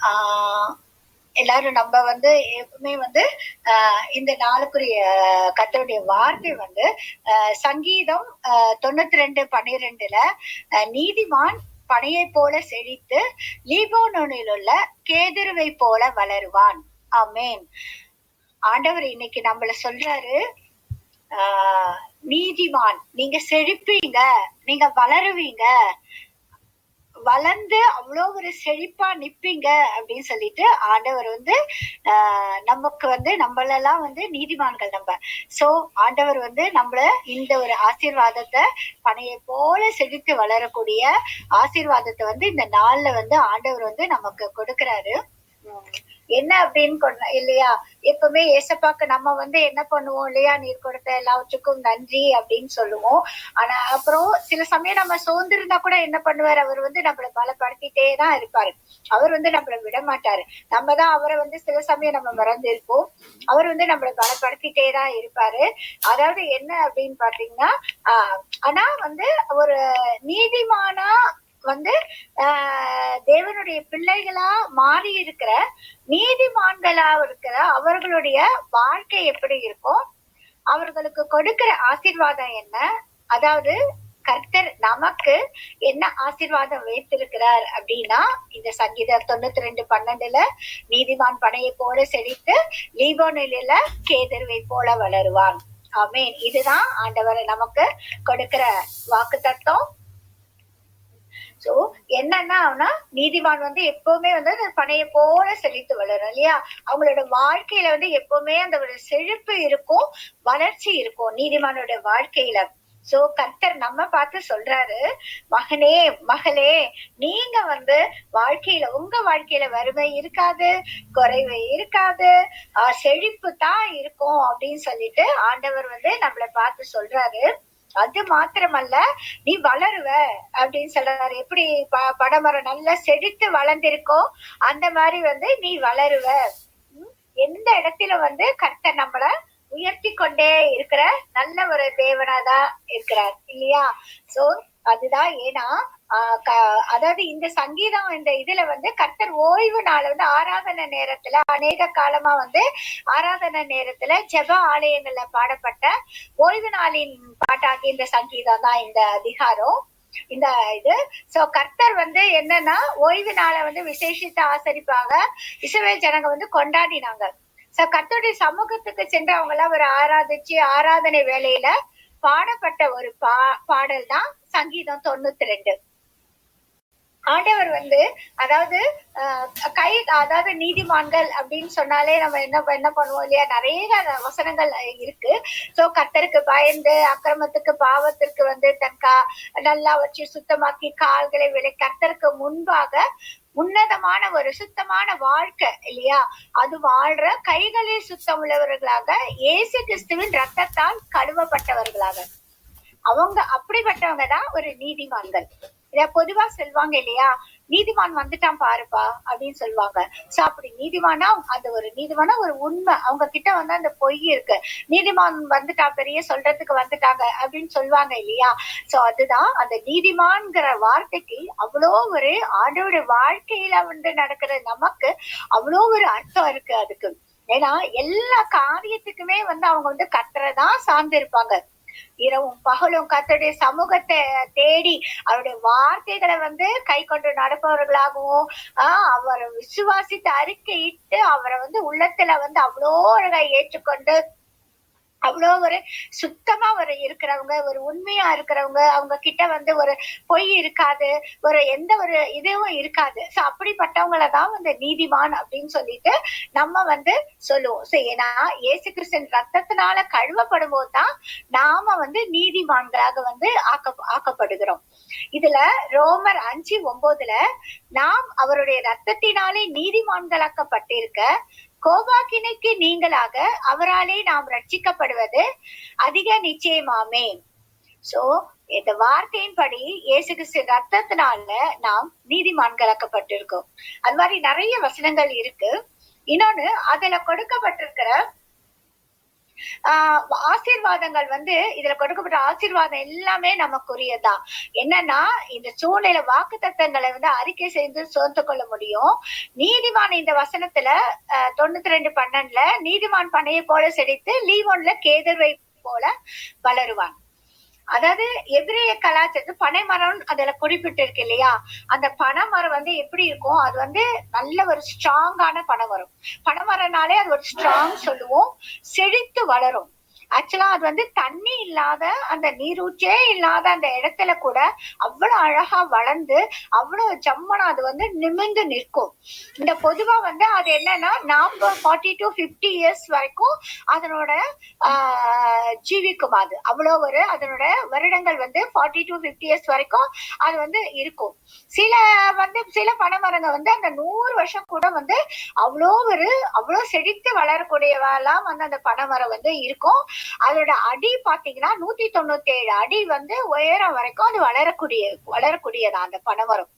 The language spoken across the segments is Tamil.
ஆஹ் எல்லாரும் நம்ம எப்பவுமே இந்த நாளுக்குரிய கர்த்தருடைய வார்த்தை சங்கீதம் 92:12 நீதிமான் பனையை போல செழித்து லீபோனோனில் உள்ள கேதுருவை போல வளருவான். ஆமேன். ஆண்டவர் இன்னைக்கு நம்மள சொல்றாரு, நீதிமான் நீங்க செழிப்பீங்க, நீங்க வளருவீங்க, வளர்ந்து அவ்வளோ ஒரு செழிப்பா நிப்பீங்க அப்படின்னு சொல்லிட்டு ஆண்டவர் நமக்கு நம்மளெல்லாம் நீதிமான்கள் நம்ம. சோ ஆண்டவர் நம்மள இந்த ஒரு ஆசீர்வாதத்தை பனையை போல செழித்து வளரக்கூடிய ஆசீர்வாதத்தை இந்த நாள்ல ஆண்டவர் நமக்கு கொடுக்கிறாரு. என்ன அப்படின்னு இல்லையா, எப்பவுமே ஏசப்பாக்கு நம்ம என்ன பண்ணுவோம் இல்லையா, நீர் கொடுத்த எல்லாவற்றுக்கும் நன்றி அப்படின்னு சொல்லுவோம். ஆனா அப்புறம் சில சமயம் நம்ம சோர்ந்திருந்தா கூட என்ன பண்ணுவார், அவர் நம்மளை பலப்படுத்திட்டே தான் இருப்பாரு. அவர் நம்மளை விட மாட்டாரு. நம்ம தான் அவரை சில சமயம் நம்ம மறந்து இருப்போம். அவர் நம்மளை பலப்படுத்திட்டே தான் இருப்பாரு. அதாவது என்ன அப்படின்னு பாத்தீங்கன்னா, ஆனா ஒரு நீதிமானா தேவனுடைய பிள்ளைகளா மாறி இருக்கிற நீதிமான்களா இருக்கிற அவர்களுடைய வாழ்க்கை எப்படி இருக்கும், அவர்களுக்கு கொடுக்கிற ஆசீர்வாதம் என்ன, அதாவது கர்த்தர் நமக்கு என்ன ஆசீர்வாதம் வைத்திருக்கிறார் அப்படின்னா, இந்த சங்கீதம் 92:12 நீதிமான் பனையை போல செழித்து லீபோனில கேதுருவை போல வளருவான். ஆமேன். இதுதான் ஆண்டவர் நமக்கு கொடுக்கிற வாக்கு தத்துவம். சோ என்னன்னா நீதிமான் எப்பவுமே பனையை போல செழித்து வளரும் இல்லையா. அவங்களோட வாழ்க்கையில எப்பவுமே அந்த ஒரு செழிப்பு இருக்கும், வளர்ச்சி இருக்கும் நீதிமானோட வாழ்க்கையில. சோ கர்த்தர் நம்ம பார்த்து சொல்றாரு, மகனே மகளே, நீங்க வாழ்க்கையில உங்க வாழ்க்கையில வறுமை இருக்காது, குறைவு இருக்காது, செழிப்பு தான் இருக்கும் அப்படின்னு சொல்லிட்டு ஆண்டவர் நம்மளை பார்த்து சொல்றாரு. அது மாத்திரமல்ல, நீ வளருவ அப்படின்னு சொல்றாரு. எப்படி பனைமரம் நல்லா செழித்து வளர்ந்திருக்கோ அந்த மாதிரி நீ வளருவ. எந்த இடத்துல கர்த்தர் நம்மள உயர்த்தி கொண்டே இருக்கிற நல்ல ஒரு தேவனாதான் இருக்கிறார் இல்லையா. சோ அதுதான். ஏன்னா அதாவது இந்த சங்கீதம் இந்த இதுல கர்த்தர் ஓய்வு நாள் ஆராதனை நேரத்துல அநேக காலமா ஆராதனை நேரத்துல ஜெப ஆலயங்கள்ல பாடப்பட்ட ஓய்வு நாளின் பாட்டாகி இந்த சங்கீதம் தான் இந்த அதிகாரம், இந்த இது. சோ கர்த்தர் என்னன்னா ஓய்வு நாளை விசேஷித்த ஆசரிப்பாக இஸ்ரவேல் ஜனங்க கொண்டாடினாங்க. சோ கர்த்தருடைய சமூகத்துக்கு சென்று அவங்க எல்லாம் ஒரு ஆராதனை வேலையில பாடப்பட்ட ஒரு பாடல் தான் சங்கீதம் 92. ஆண்டவர் அதாவது அதாவது நீதிமான்கள் அப்படின்னு சொன்னாலே நம்ம என்ன பண்ணுவோம் இல்லையா, நிறைய வசனங்கள் இருக்கு. சோ கர்த்தருக்கு பயந்து அக்கிரமத்துக்கு பாவத்திற்கு தன் நல்லா வச்சு சுத்தமாக்கி கால்களை விலை கர்த்தருக்கு முன்பாக உன்னதமான ஒரு சுத்தமான வாழ்க்கை இல்லையா, அது வாழ்ற கைகளில் சுத்தம் உள்ளவர்களாக இயேசு கிறிஸ்துவின் ரத்தத்தால் கழுவப்பட்டவர்களாக அவங்க அப்படிப்பட்டவங்க தான் ஒரு நீதிமான்கள். இத பொதுவா சொல்லுவாங்க இல்லையா, நீதிமான் வந்துட்டான் பாருப்பா அப்படின்னு சொல்லுவாங்க. சோ அப்படி நீதிமானா அந்த ஒரு நீதிமானா ஒரு உண்மை அவங்க கிட்ட அந்த பொய் இருக்கு. நீதிமான் வந்துட்டா, பெரிய சொல்றதுக்கு வந்துட்டாங்க அப்படின்னு சொல்லுவாங்க இல்லையா. சோ அதுதான் அந்த நீதிமான்கிற வார்த்தைக்கு அவ்வளோ ஒரு ஆண்டோட வாழ்க்கையில நடக்கிற நமக்கு அவ்வளோ ஒரு அர்த்தம் இருக்கு அதுக்கு. ஏன்னா எல்லா காரியத்துக்குமே அவங்க கர்த்தரைதான் சார்ந்து இருப்பாங்க. இரவும் பகலும் கர்த்தருடைய சமூகத்தை தேடி அவருடைய வார்த்தைகளை கை கொண்டு நடப்பவர்களாகவும் அவரை விசுவாசித்து அறிக்கையிட்டு அவரை உள்ளத்துல அவ்வளோ அழகா ஏற்றுக்கொண்டு அவ்வளோ ஒரு சுத்தமா ஒரு இருக்கிறவங்க, ஒரு உண்மையா இருக்கிறவங்க, அவங்க கிட்ட ஒரு பொய் இருக்காது, ஒரு எந்த ஒரு இதுவும் இருக்காது. சோ அப்படிப்பட்டவங்களதான் நீதிமான் அப்படின்னு சொல்லிட்டு நம்ம சொல்லுவோம். சோ ஏன்னா இயேசு கிறிஸ்துவின் ரத்தத்தினால கழுவப்படும் போதுதான் நாம நீதிமான்களாக ஆக்கப்படுகிறோம். இதுல ரோமர் 5:9 நாம் அவருடைய ரத்தத்தினாலே நீதிமான்களாக்கப்பட்டிருக்க கோபாக்கினைக்கு நீங்களாக அவராலே நாம் ரட்சிக்கப்படுவது அதிக நிச்சயமாமே. சோ இந்த வார்த்தையின்படி இயேசு கிறிஸ்து ரத்தத்தினால நாம் நீதிமான்களாக்கப்பட்டிருக்கோம். அது மாதிரி நிறைய வசனங்கள் இருக்கு. இன்னொன்னு அதுல கொடுக்கப்பட்டிருக்கிற ஆசீர்வாதங்கள் வந்து இதுல கொடுக்கப்பட்ட ஆசீர்வாதம் எல்லாமே நமக்குரியதான். என்னன்னா இந்த சூழ்நிலை வாக்கு தத்தங்களை வந்து அறிக்கை செய்து சோர்த்து கொள்ள முடியும். நீதிமான் இந்த வசனத்துல 92:12 நீதிமான் பனையை போல செடித்து லீவோன்ல கேதுருவை போல வளருவான். அதாவது எதிரிய கலாச்சாரத்து பனைமரம் அதுல குறிப்பிட்டு இருக்கு இல்லையா, அந்த பனைமரம் வந்து எப்படி இருக்கும், அது வந்து நல்ல ஒரு ஸ்ட்ராங்கான பனைமரம். பனைமரம்னாலே அது ஒரு ஸ்ட்ராங் சொல்லுவோம், செழித்து வளரும். ஆக்சுவலா அது வந்து தண்ணி இல்லாத அந்த நீரூற்றே இல்லாத அந்த இடத்துல கூட அவ்வளவு அழகா வளர்ந்து அவ்வளவு ஜம்மனா அது வந்து நிமிர்ந்து நிற்கும். இந்த பொதுவா வந்து அது என்னன்னா 40 to 50 இயர்ஸ் வரைக்கும் அதனோட ஜீவிக்கும். அது அவ்வளவு ஒரு அதனோட வருடங்கள் வந்து 40 to 50 இயர்ஸ் வரைக்கும் அது வந்து இருக்கும். சில பனைமரங்கள் வந்து அந்த 100 வருஷம் கூட வந்து அவ்வளவு செழித்து வளரக்கூடியவெல்லாம் வந்து அந்த பனைமரம் வந்து இருக்கும். அதோட அடி பாத்தீங்கன்னா 197 அடி வந்து உயரம் வரைக்கும் அது வளரக்கூடியதான் அந்த பனைமரம்.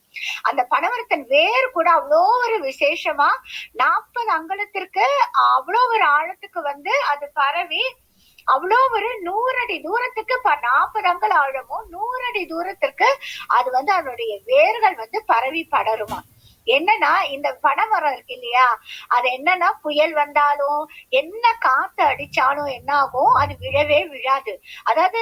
அந்த பனைமரத்தின் வேர் கூட அவ்வளோ ஒரு விசேஷமா 40 அங்குலத்திற்கு அவ்வளோ ஒரு ஆழத்துக்கு வந்து அது பரவி அவ்வளோ ஒரு 100 அடி தூரத்துக்கு 40 அங்குல ஆழமும் 100 அடி தூரத்திற்கு அது வந்து அதனுடைய வேர்கள் வந்து பரவி படருமா. என்னன்னா இந்த பனைமரம் இருக்கு இல்லையா, அது என்னன்னா புயல் வந்தாலும் என்ன காத்து அடிச்சாலும் என்ன ஆகும், அது விழவே விழாது. அதாவது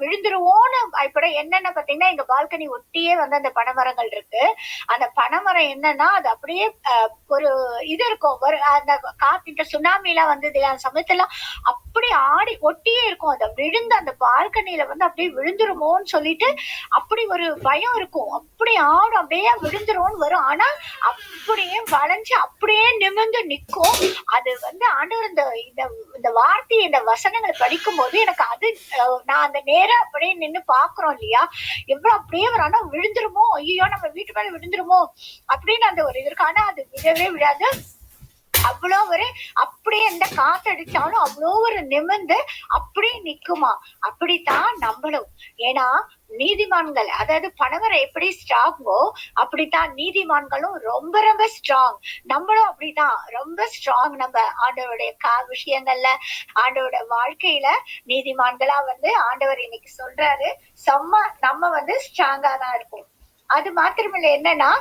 விழுந்துருவோன்னு இப்படி என்னன்னு பாத்தீங்கன்னா எங்க பால்கனி ஒட்டியே வந்து அந்த பனைமரங்கள் இருக்கு. அந்த பனைமரம் என்னன்னா அது அப்படியே ஒரு இது இருக்கும், அந்த காத்து சுனாமி எல்லாம் வந்தது அந்த சமயத்துல அப்படி ஆடி ஒட்டியே இருக்கும். அதை விழுந்து அந்த பால்கனியில வந்து அப்படியே விழுந்துருமோன்னு சொல்லிட்டு அப்படி ஒரு பயம் இருக்கும். அப்படி ஆடும், அப்படியே விழுந்துரும்னு வரும். ஆனா அப்படியே வளைஞ்சு அப்படியே நிமிர்ந்து நிற்கும். அது வந்து ஆண்டவர் இந்த வார்த்தை இந்த வசனங்களை படிக்கும் போது எனக்கு அது நான் அந்த நேரம் அப்படியே நின்னு பாக்குறோம் இல்லையா, எவ்வளவு அப்படியே ஒரு ஆனா விழுந்துருமோ, ஐயோ நம்ம வீட்டு மேல விழுந்துருமோ அப்படின்னு அந்த ஒரு இது இருக்கு. ஆனா அது விழவே விழாது. அவ்வளோ ஒரு அப்படியே எந்த காத்தடிச்சாலும் அவ்வளோ ஒரு நிமிர்ந்து அப்படியே நிக்குமா. அப்படித்தான் நம்மளும். ஏன்னா நீதிமான்கள், அதாவது பனைமரம் எப்படி ஸ்ட்ராங்கோ அப்படித்தான் நீதிமான்களும் ரொம்ப ரொம்ப ஸ்ட்ராங். நம்மளும் அப்படிதான் ரொம்ப ஸ்ட்ராங். நம்ம ஆண்டவருடைய விஷயங்கள்ல ஆண்டவரோட வாழ்க்கையில நீதிமான்களா வந்து ஆண்டவர் இன்னைக்கு சொல்றாரு, நம்ம வந்து ஸ்ட்ராங்கா தான் இருப்போம். அது மாத்திரமில்ல, என்னன்னா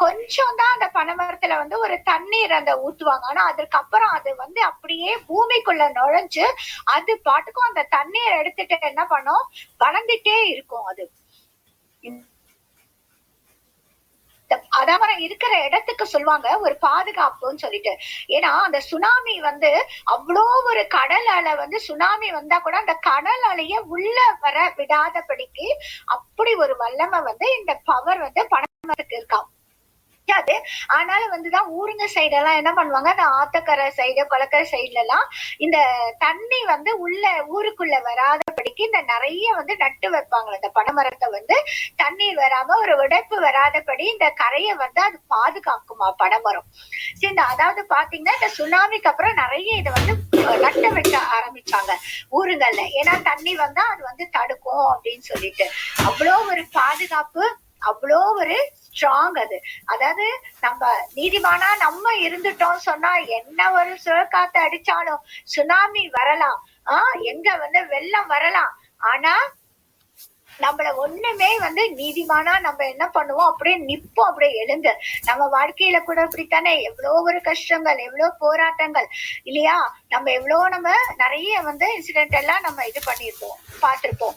கொஞ்சம் தான் அந்த பனைமரத்துல வந்து ஒரு தண்ணீர் அந்த ஊத்துவாங்க. ஆனா அதுக்கப்புறம் அது வந்து அப்படியே பூமிக்குள்ள நுழைஞ்சு அது பாட்டுக்கும் அந்த தண்ணீர் எடுத்துட்டு என்ன பண்ணும், வளர்ந்துட்டே இருக்கும். அது அதான் இருக்கிற இடத்துக்கு சொல்லுவாங்க ஒரு பாதுகாப்புன்னு சொல்லிட்டு. ஏன்னா அந்த சுனாமி வந்து அவ்வளோ ஒரு கடல் அலை வந்து சுனாமி வந்தா கூட அந்த கடல் அலைய உள்ள வர விடாதபடிக்கு அப்படி ஒரு வல்லமை வந்து இந்த பவர் வந்து பனைமரத்துக்கு இருக்காம். ஆனால வந்துதான் ஊருங்க சைடு எல்லாம் என்ன பண்ணுவாங்க, அந்த ஆத்தக்கரை சைடு கொளக்கரை சைடுல எல்லாம் இந்த தண்ணி வந்து உள்ள ஊருக்குள்ள வராதபடிக்கு இந்த நிறைய வந்து நட்டு வைப்பாங்க. இந்த பனைமரத்தை வந்து தண்ணீர் வராம ஒரு உடைப்பு வராதபடி இந்த கரையை வந்து அது பாதுகாக்குமா பனைமரம். சரி, அதாவது பாத்தீங்கன்னா இந்த சுனாமிக்கு அப்புறம் நிறைய இதை வந்து நட்ட வைக்க ஆரம்பிச்சாங்க ஊருங்கள்ல. ஏன்னா தண்ணி வந்தா அது வந்து தடுக்கும் அப்படின்னு சொல்லிட்டு அவ்வளோ ஒரு பாதுகாப்பு, அவ்வளோ ஒரு ஸ்ட்ராங் அது. அதாவது நம்ம நீதிமானா நம்ம இருந்துட்டோம் சொன்னா என்ன ஒரு சுழற்காத்து அடிச்சாலும் சுனாமி வரலாம், எங்க வந்து வெள்ளம் வரலாம். ஆனா நம்மள ஒண்ணுமே வந்து நீதிமானா நம்ம என்ன பண்ணுவோம், அப்படியே நிப்போம், அப்படியே எழுந்து. நம்ம வாழ்க்கையில கூட அப்படித்தானே எவ்வளவு ஒரு கஷ்டங்கள், எவ்வளவு போராட்டங்கள் இல்லையா, நம்ம நிறைய வந்து இன்சிடென்ட் எல்லாம் நம்ம இது பண்ணிருப்போம், பார்த்திருப்போம்,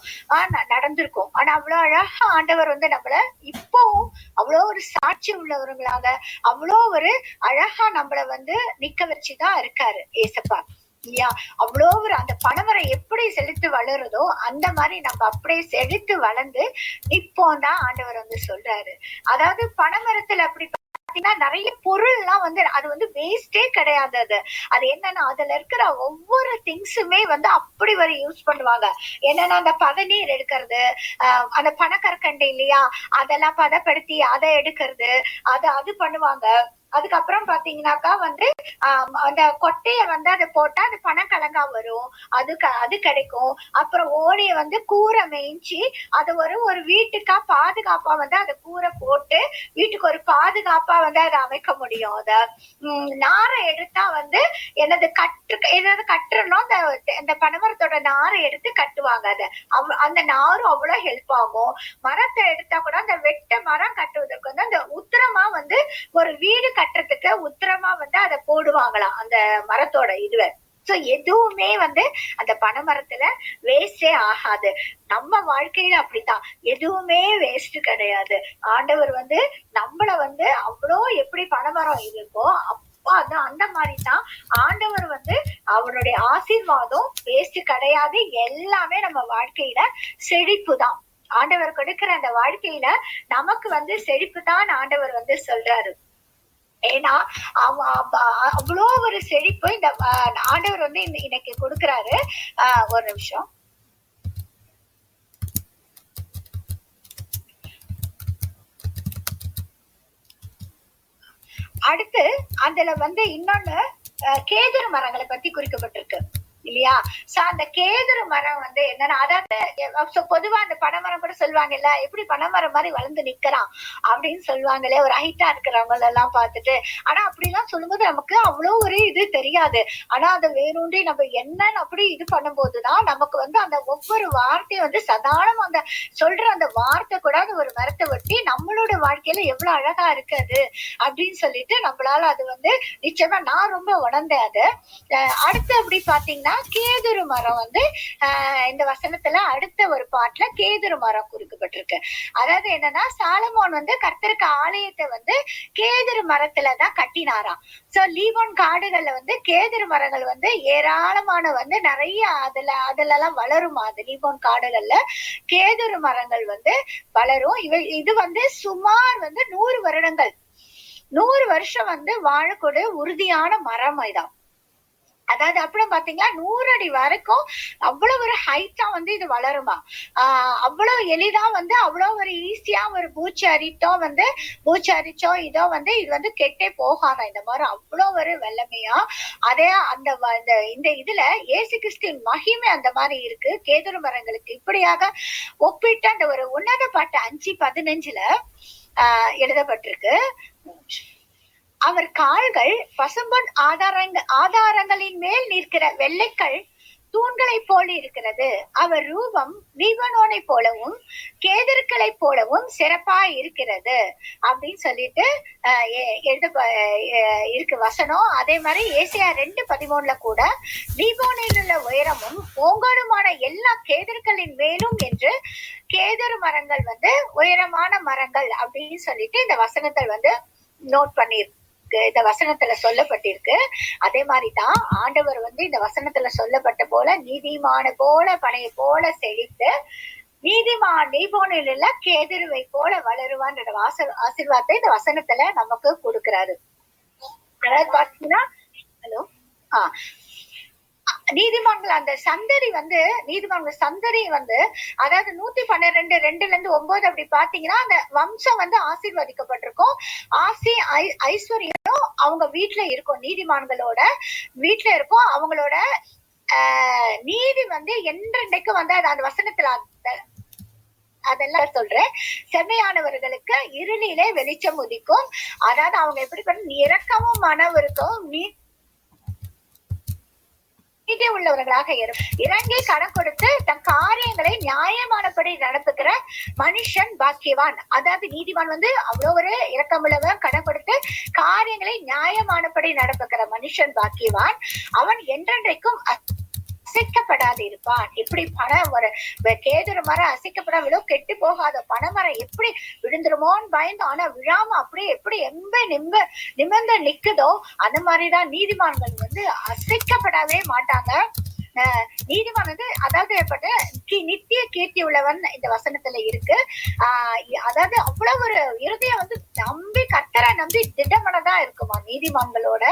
நடந்திருக்கும். ஆனா அவ்வளவு அழகா ஆண்டவர் வந்து நம்மள இப்பவும் அவ்வளோ ஒரு சாட்சி உள்ளவர்களாக அவ்வளோ ஒரு அழகா நம்மள வந்து நிக்க வச்சுதான் இருக்காரு ஏசப்பா இல்லையா. அவ்வளோ ஒரு அந்த பனைமரம் எப்படி செழித்து வளருதோ அந்த மாதிரி நம்ம அப்படியே செழித்து வளர்ந்து நிப்போம் தான் ஆண்டவர் வந்து சொல்றாரு. அதாவது பனைமரத்துல அப்படி பாத்தீங்கன்னா நிறைய பொருள் எல்லாம் வந்து அது வந்து வேஸ்டே கிடையாது. அது என்னன்னா அதுல இருக்கிற ஒவ்வொரு திங்ஸுமே வந்து அப்படி வரை யூஸ் பண்ணுவாங்க. என்னன்னா அந்த பதநீர் எடுக்கிறது, அந்த பனக்கற்கண்டு இல்லையா, அதெல்லாம் பதப்படுத்தி அதை எடுக்கிறது, அது பண்ணுவாங்க. அதுக்கப்புறம் பாத்தீங்கன்னாக்கா அந்த கொட்டைய அதை போட்டா அது பனங்கிழங்கா வரும். அது கிடைக்கும். அப்புறம் ஓலைய கூரை மேய்ச்சி அது ஒரு வீட்டுக்கா பாதுகாப்பா அந்த கூரை போட்டு வீட்டுக்கு ஒரு பாதுகாப்பா அதை அமைக்க முடியும். அத நாரை எடுத்தா என்னது ஏதாவது கட்டுறணும், அந்த பனைமரத்தோட நாரை எடுத்து கட்டுவாங்க. அந்த நாரும் அவ்வளவு ஹெல்ப் ஆகும். மரத்தை எடுத்தா கூட அந்த வெட்ட மரம் கட்டுவதற்கு அந்த உத்திரமா ஒரு வீடு கட்டுறதுக்கு உத்திரமா அதை போடுவாங்களாம் அந்த மரத்தோட இதுவை. சோ எதுவுமே அந்த பனைமரத்துல வேஸ்டே ஆகாது. நம்ம வாழ்க்கையில அப்படித்தான், எதுவுமே வேஸ்ட் கிடையாது. ஆண்டவர் நம்மள அவ்வளோ எப்படி பனைமரம் இருக்கோ அந்த மாதிரிதான் ஆண்டவர் அவருடைய ஆசீர்வாதம் வேஸ்ட் கிடையாது. எல்லாமே நம்ம வாழ்க்கையில செழிப்பு தான். ஆண்டவர் கொடுக்கிற அந்த வாழ்க்கையில நமக்கு செழிப்பு தான் ஆண்டவர் சொல்றாரு. ஏன்னா அவ்வளோ ஒரு செழிப்பு இந்த ஆண்டவர் இன்னைக்கு கொடுக்கிறாரு. ஒரு நிமிஷம். அடுத்து அதுல இன்னொன்னு கேதுரு மரங்களை பத்தி குறிக்கப்பட்டிருக்கு இல்லையா? சோ அந்த கேதுரு மரம் என்னன்னா, அதாவது பொதுவா அந்த பனைமரம் கூட சொல்லுவாங்கல்ல, எப்படி பனைமரம் மாதிரி வளர்ந்து நிக்கிறான் அப்படின்னு சொல்லுவாங்களே ஒரு ஹைட்டா இருக்கிறவங்க எல்லாம் பார்த்துட்டு. ஆனா அப்படி எல்லாம் சொல்லும்போது நமக்கு அவ்வளவு ஒரு இது தெரியாது. ஆனா அதை வேறொன்றி நம்ம என்னன்னு அப்படி இது பண்ணும்போதுதான் நமக்கு அந்த ஒவ்வொரு வார்த்தையும் சாதாரண அந்த சொல்ற அந்த வார்த்தை கூட அது ஒரு மரத்தை ஒட்டி நம்மளோட வாழ்க்கையில எவ்வளவு அழகா இருக்குது அப்படின்னு சொல்லிட்டு நம்மளால அது நிச்சயமா நான் ரொம்ப உணர்ந்தேன் அது. அடுத்து அப்படி பாத்தீங்கன்னா கேதுரு மரம் இந்த வசனத்துல அடுத்த ஒரு பாட்டுல கேதுரு மரம் குறிக்கப்பட்டிருக்கு. அதாவது என்னன்னா, சாலமோன் கர்த்தருக்கு ஆலயத்தை கேதுரு மரத்துலதான் கட்டினாராம். சோ லீபோன் காடுகள்ல கேதுரு மரங்கள் ஏராளமான நிறைய அதுல எல்லாம் வளருமா. அது லீபோன் காடுகள்ல கேதுரு மரங்கள் வளரும். இது சுமார் 100 வருடங்கள் 100 வருஷம் வாழக்கூடிய உறுதியான மரம் இதான். அதாவது அப்புறம் பாத்தீங்கன்னா 100 அடி வரைக்கும் அவ்வளவு ஒரு ஹைட்டா இது வளருமா. அவ்வளவு எளிதா அவ்வளவு ஒரு ஈஸியா ஒரு பூச்சி அரிச்சோ இதோ இது கெட்டே போகாத இந்த மரம் அவ்வளவு ஒரு வெள்ளமையா. அதே இந்த இதுல இயேசு கிறிஸ்துவின் மகிமை அந்த மாதிரி இருக்கு கேதுரு மரங்களுக்கு. இப்படியாக ஒப்பிட்டு அந்த ஒரு உன்னத பாட்டு 5:15 எழுதப்பட்டிருக்கு. அவர் கால்கள் பசும்பொன் ஆதாரங்களின் மேல் நிற்கிற வெள்ளைக்கல் தூண்களை போல இருக்கிறது. அவர் ரூபம் லீபனோனை போலவும் கேதர்களை போலவும் சிறப்பா இருக்கிறது அப்படின்னு சொல்லிட்டு இருக்கு வசனம். அதே மாதிரி ஏசாயா 2:13 கூட லீபோனில் உள்ள உயரமும் ஓங்காலுமான எல்லா கேதர்களின் மேலும் என்று கேதர் மரங்கள் உயரமான மரங்கள் அப்படின்னு சொல்லிட்டு இந்த வசனங்கள் நோட் பண்ணிருக்கு, இந்த வசனத்துல சொல்லப்பட்டிருக்கு. அதே மாதிரிதான் ஆண்டவர் இந்த வசனத்துல சொல்லப்பட்ட போல நீதிமான போல பனையை போல செழித்து நீதிமான் லீபோனில் கேதுருவை போல வளருவான்ற ஆசீர்வாதத்தை இந்த வசனத்துல நமக்கு கொடுக்கிறாரு. அதாவது பாத்தீங்கன்னா ஹலோ நீதிமான்கள் அந்த சந்ததி நீதிமான்கள் சந்ததி அதாவது 112:2-9 அப்படி பாத்தீங்கன்னா அந்த வம்சம் ஆசீர்வதிக்கப்பட்டிருக்கும். ஐஸ்வர்யம் அவங்க வீட்டுல இருக்கும், நீதிமான்களோட வீட்டுல இருக்கும். அவங்களோட நீதி என்றைக்கும் அது அந்த வசனத்துல அதெல்லாம் சொல்றேன். செம்மையானவர்களுக்கு இருளிலே வெளிச்சம் உதிக்கும். அதாவது அவங்க எப்படி இரக்கமும் மனம் இருக்கும், நீதி உள்ளவர்களாக இறங்கி கடன் கொடுத்து தன் காரியங்களை நியாயமானபடி நடப்புகிற மனுஷன் பாக்கியவான். அதாவது நீதிமான் அவ்வளவு ஒரு இரக்கமுள்ளவன், கடன் கொடுத்து காரியங்களை நியாயமானபடி நடப்புகிற மனுஷன் பாக்கியவான். அவன் என்றென்றைக்கும் அசைக்கப்படாது இருப்பான். எப்படி ஒரு கேதுரு மரம் அசைக்கப்படாமலோ கெட்டு போகாத பனைமரம் எப்படி விழுந்துருமோன்னு பயந்து ஆனா விழாம அப்படியே எப்படி நிமிர்ந்து நிக்குதோ அந்த மாதிரிதான் நீதிமான்கள் அசைக்கப்படவே மாட்டாங்க. நீதிமான் அதாவது நித்திய கீர்த்தி உள்ளவன் இந்த வசனத்துல இருக்கு. அதாவது அவ்வளவு ஒரு இருதயம் நம்பி கர்த்தரை நம்பி திட்டமனதா தான் இருக்குமா. நீதிமான்களோட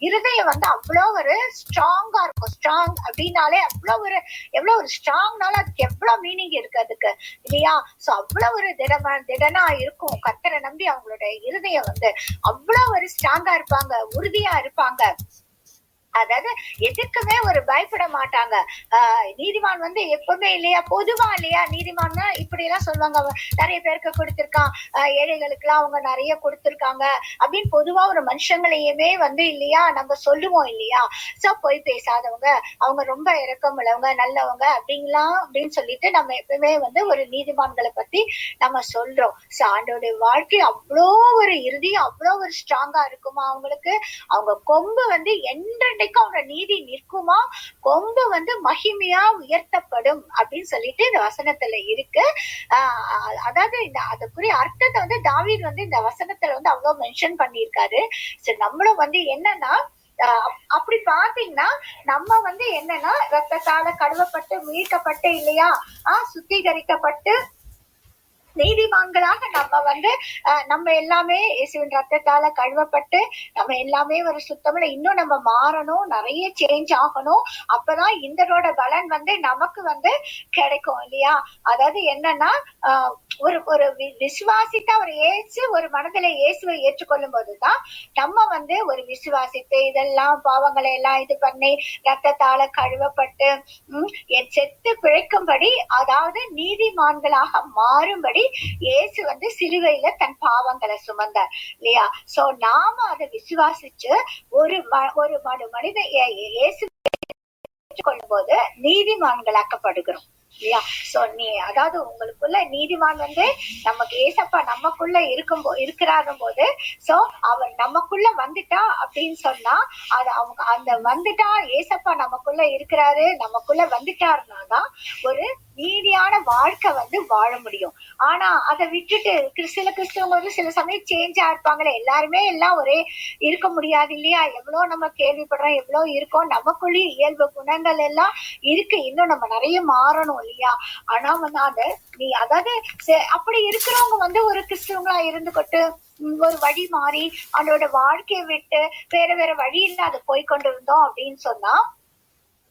இருதயம் வந்து அவ்வளவு ஒரு ஸ்ட்ராங்கா இருக்கும். ஸ்ட்ராங் அப்படின்னாலே எவ்வளவு ஒரு ஸ்ட்ராங்னால அதுக்கு எவ்வளவு மீனிங் இருக்கு அதுக்கு இல்லையா. சோ அவ்வளவு ஒரு திடனா இருக்கும். கர்த்தரை நம்பி அவங்களோட இருதயம் வந்து அவ்வளவு ஒரு ஸ்ட்ராங்கா இருப்பாங்க, உறுதியா இருப்பாங்க. அதாவது எதுக்குமே ஒரு பயப்பட மாட்டாங்க. நீதிமான் வந்து எப்பவுமே இல்லையா, பொதுவா இல்லையா, நீதிமான் இப்படி எல்லாம் சொல்லுவாங்க, நிறைய பேருக்கு கொடுத்திருக்கான், ஏழைகளுக்கு எல்லாம் அவங்க நிறைய கொடுத்திருக்காங்க அப்படின்னு பொதுவா ஒரு மனுஷங்களையுமே வந்து இல்லையா நம்ம சொல்லுவோம் இல்லையா. சோ பொய் பேசாதவங்க, அவங்க ரொம்ப இரக்கம் உள்ளவங்க, நல்லவங்க அப்படின்னு சொல்லிட்டு நம்ம எப்பவுமே வந்து ஒரு நீதிமான்களை பத்தி நம்ம சொல்றோம். சோ ஆண்டோடைய வாழ்க்கை அவ்வளோ ஒரு இறுதியும் அவ்வளோ ஒரு ஸ்ட்ராங்கா இருக்குமா அவங்களுக்கு. அவங்க கொம்பு வந்து என்றைக்கும் அவங்க நீதி நிற்குமா, கொம்பு வந்து மகிமையா உயர்த்தப்படும் அப்படின்னு சொல்லிட்டு இந்த வசனத்துல இருக்கு. அதாவது இந்த அதுக்குரிய அர்த்தத்தை வந்து தாவீது வந்து இந்த வசனத்துல வந்து அவ்வளவு மென்ஷன் பண்ணியிருக்காரு. சரி, நம்மளும் வந்து என்னன்னா அப்படி பாத்தீங்கன்னா நம்ம வந்து என்னன்னா ரத்தத்தால கழுவப்பட்டு மீட்கப்பட்டு இல்லையா, சுத்திகரிக்கப்பட்டு நீதிமான்களாக நம்ம வந்து நம்ம எல்லாமே இயேசுவின் ரத்தத்தால கழுவப்பட்டு நம்ம எல்லாமே ஒரு சுத்தமில்ல, இன்னும் நம்ம மாறணும், நிறைய சேஞ்ச் ஆகணும். அப்பதான் இதனோட பலன் வந்து நமக்கு வந்து கிடைக்கும் இல்லையா. அதாவது என்னன்னா ஒரு விசுவாசித்த ஒரு இயேசு ஒரு மனதில இயேசுவை ஏற்றுக்கொள்ளும் போதுதான் நம்ம வந்து ஒரு விசுவாசித்து இதெல்லாம் பாவங்களை எல்லாம் இது பண்ணி ரத்தத்தால கழுவப்பட்டு செத்து பிழைக்கும்படி, அதாவது நீதிமான்களாக மாறும்படி இயேசு வந்து சிலுவையில தன் பாவங்களை சுமந்தார் இல்லையா. சோ நாம அதை விசுவாசிச்சு ஒரு மனித இயேசு கொள்ளும் போது நீதிமான்களாக்கப்படுகிறோம் இல்லையா. சோ அதாவது உங்களுக்குள்ள நீதிமான் வந்து நமக்கு ஏசப்பா நமக்குள்ள இருக்கிறாரும் போது, சோ அவர் நமக்குள்ள வந்துட்டா அப்படின்னு சொன்னா அது அவங்க அந்த வந்துட்டா ஏசப்பா நமக்குள்ள இருக்கிறாரு, நமக்குள்ள வந்துட்டாருனாதான் ஒரு நீதியான வாழ்க்கை வந்து வாழ முடியும். ஆனா அதை விட்டுட்டு சில கிறிஸ்தவங்க வந்து சில சமயம் சேஞ்சா இருப்பாங்களே, எல்லாருமே எல்லாம் ஒரே இருக்க முடியாது இல்லையா. எவ்வளவு நம்ம கேள்விப்படுறோம், எவ்வளவு இருக்கோம், நமக்குள்ளேயே இயல்பு குணங்கள் எல்லாம் இருக்கு, இன்னும் நம்ம நிறைய மாறணும் இல்லையா. ஆனா வந்து அதாவது அப்படி இருக்கிறவங்க வந்து ஒரு கிறிஸ்தவங்களா இருந்துகிட்டு ஒரு வழி மாறி அதோட வாழ்க்கையை விட்டு வேற வழி இல்லாத போய்கொண்டு இருந்தோம் அப்படின்னு சொன்னா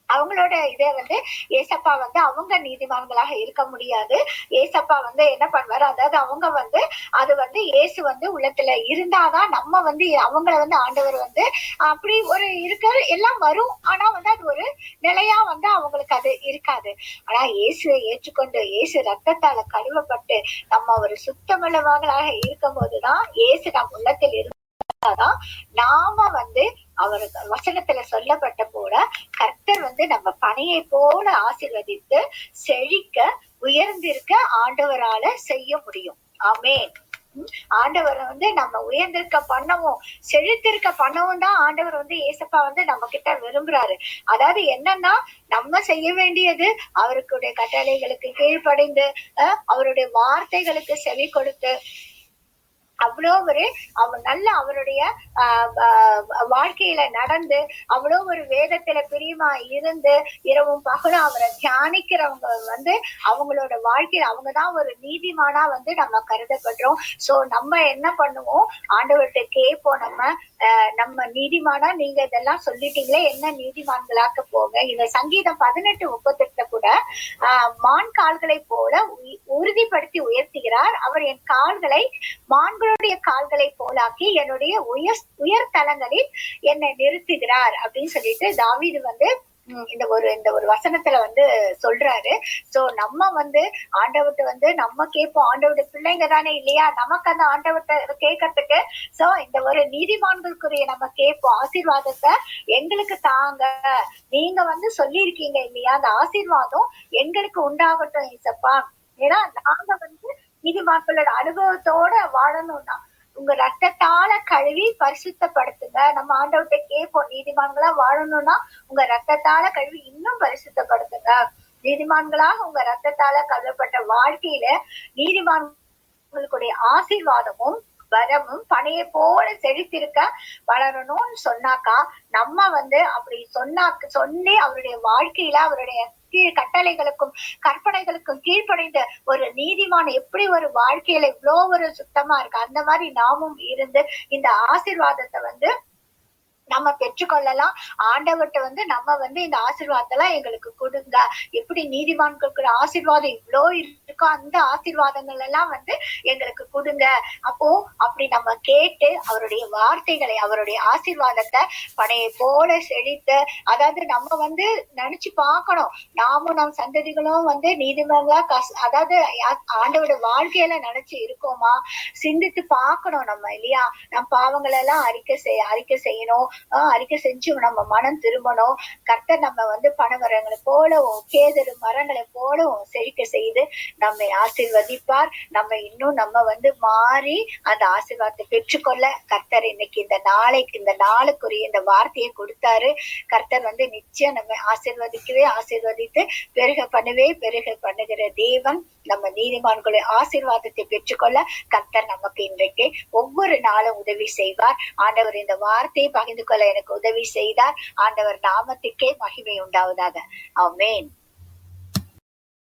அவங்களோட இதை வந்து ஏசப்பா வந்து அவங்க நீதிமான்களாக இருக்க முடியாது. ஏசப்பா வந்து என்ன பண்ணுவாரு, அதாவது அவங்க வந்து அது வந்து இயேசு வந்து உள்ளத்துல இருந்தாதான் நம்ம வந்து அவங்கள வந்து ஆண்டவர் வந்து அப்படி ஒரு இருக்க எல்லாம் வரும். ஆனா வந்து அது ஒரு நிலையா வந்து அவங்களுக்கு அது இருக்காது. ஆனா இயேசுவை ஏற்றுக்கொண்டு இயேசு ரத்தத்தால கழுவப்பட்டு நம்ம ஒரு சுத்தமுள்ளவர்களாக இருக்கும் போதுதான் இயேசு நம் உள்ளத்தில் இருந்தாதான் நாம வந்து அவருக்கு வசனத்துல சொல்லப்பட்ட போல கர்த்தர் வந்து நம்ம பனையை போல ஆசீர்வதித்து செழிக்க உயர்ந்திருக்க ஆண்டவரால செய்ய முடியும். ஆமென். ஆண்டவர் வந்து நம்ம உயர்ந்திருக்க பண்ணவும் செழித்திருக்க பண்ணவும் தான் ஆண்டவர் வந்து ஏசப்பா வந்து நம்ம கிட்ட விரும்புறாரு. அதாவது என்னன்னா நம்ம செய்ய வேண்டியது அவருடைய கட்டளைகளுக்கு கீழ்ப்படைந்து அவருடைய வார்த்தைகளுக்கு செவி கொடுத்து அவ்வளோ ஒரு நல்ல அவருடைய வாழ்க்கையில நடந்து அவ்வளோ ஒரு வேதத்துல பிரியமா இருந்து இரவும் பகலும் அவரை தியானிக்கிறவங்க வந்து அவங்களோட வாழ்க்கையில அவங்கதான் ஒரு நீதிமானா வந்து நம்ம கருதப்படுறோம். சோ நம்ம என்ன பண்ணுவோம், ஆண்டவர்கிட்ட கேட்போம், நம்ம நீதிமானா நீங்க இதெல்லாம் சொல்லிட்டீங்களே, என்ன நீதிமான்களாக்க போங்க. இந்த சங்கீதம் 18:38 கூட மான் கால்களை போல உறுதிப்படுத்தி உயர்த்துகிறார், அவர் என் கால்களை மான்களுடைய கால்களை போலாக்கி என்னுடைய உயர் தலங்களில் என்னை நிறுத்துகிறார் அப்படின்னு சொல்லிட்டு தாவீது வந்து இந்த ஒரு வசனத்துல வந்து சொல்றாரு. சோ நம்ம வந்து ஆண்டவர்கிட்ட வந்து நம்ம கேட்போம், ஆண்டவருடைய பிள்ளைங்க தானே இல்லையா, நமக்கு அந்த ஆண்டவர்கிட்ட கேட்கறதுக்கு சோ இந்த ஒரு நீதிமான்களுக்குரிய நம்ம கேட்போம், ஆசீர்வாதத்தை எங்களுக்கு தாங்க, நீங்க வந்து சொல்லியிருக்கீங்க இல்லையா, அந்த ஆசீர்வாதம் எங்களுக்கு உண்டாகட்டும் ஏசப்பா. ஏன்னா நாங்க வந்து நீதிமான்களோட அனுபவத்தோட வாழணும்னா உங்க ரத்தத்தால கழுவி பரிசுத்தப்படுத்துங்க. நம்ம ஆண்டவர்கிட்ட கேட்போம், நீதிமான்களா வாழணும்னா உங்க ரத்தத்தால கழுவி இன்னும் பரிசுத்தப்படுத்துங்க. நீதிமான்களாக உங்க ரத்தத்தால கழுவப்பட்ட வாழ்க்கையில நீதிமான்களுடைய ஆசீர்வாதமும் வரமும் பனையை போல செழித்திருக்க வளரணும்னு சொன்னாக்கா, நம்ம வந்து அப்படி சொல்லி அவருடைய வாழ்க்கையில அவருடைய கட்டளைகளுக்கும் கற்பனைகளுக்கும் கீழ்ப்படைந்த ஒரு நீதிமான் எப்படி ஒரு வாழ்க்கையில இவ்வளவு ஒரு சுத்தமா இருக்கு, அந்த மாதிரி நாமும் இருந்து இந்த ஆசீர்வாதத்தை வந்து நம்ம பெற்றுக்கொள்ளலாம். ஆண்டவர்கிட்ட வந்து நம்ம வந்து இந்த ஆசீர்வாதத்தெல்லாம் எங்களுக்கு கொடுங்க, எப்படி நீதிமான்களுக்கு ஆசீர்வாதம் இவ்வளோ இருக்கோ அந்த ஆசீர்வாதங்கள் எல்லாம் வந்து எங்களுக்கு கொடுங்க. அப்போ அப்படி நம்ம கேட்டு அவருடைய வார்த்தைகளை அவருடைய ஆசீர்வாதத்தை பனையை போல செழித்து, அதாவது நம்ம வந்து நினைச்சு பார்க்கணும், நாமும் நம் சந்ததிகளும் வந்து நீதிமன்றா அதாவது ஆண்டவருடைய வாழ்க்கையில நினைச்சு இருக்கோமா, சிந்தித்து பார்க்கணும் நம்ம இல்லையா. நம் பாவங்கள் எல்லாம் அறிக்கை செய்யணும், அறிக்கை செஞ்சு நம்ம மனம் திரும்பணும். கர்த்தர் நம்ம வந்து பனைமரங்களை போலவும் கேதரு மரங்களை போலவும் செழிக்க செய்து நம்மை ஆசீர்வதிப்பார். நம்ம இன்னும் நம்ம வந்து மாறி அந்த ஆசீர்வாதத்தை பெற்றுக்கொள்ள கர்த்தர் இன்னைக்கு இந்த நாளுக்குரிய இந்த வார்த்தையை கொடுத்தாரு. கர்த்தர் வந்து நிச்சயம் நம்ம ஆசீர்வதித்து பெருக பண்ணுகிற தேவன். நம்ம நீதிமான்களுடைய ஆசீர்வாதத்தை பெற்றுக்கொள்ள கர்த்தர் நமக்கு இன்றைக்கு ஒவ்வொரு நாளும் உதவி செய்வார். ஆண்டவர் இந்த வார்த்தையை பகிர்ந்து கொள்ள எனக்கு உதவி செய்தார். ஆண்டவர் நாமத்துக்கே மகிமை உண்டாவதாக. ஆமென்.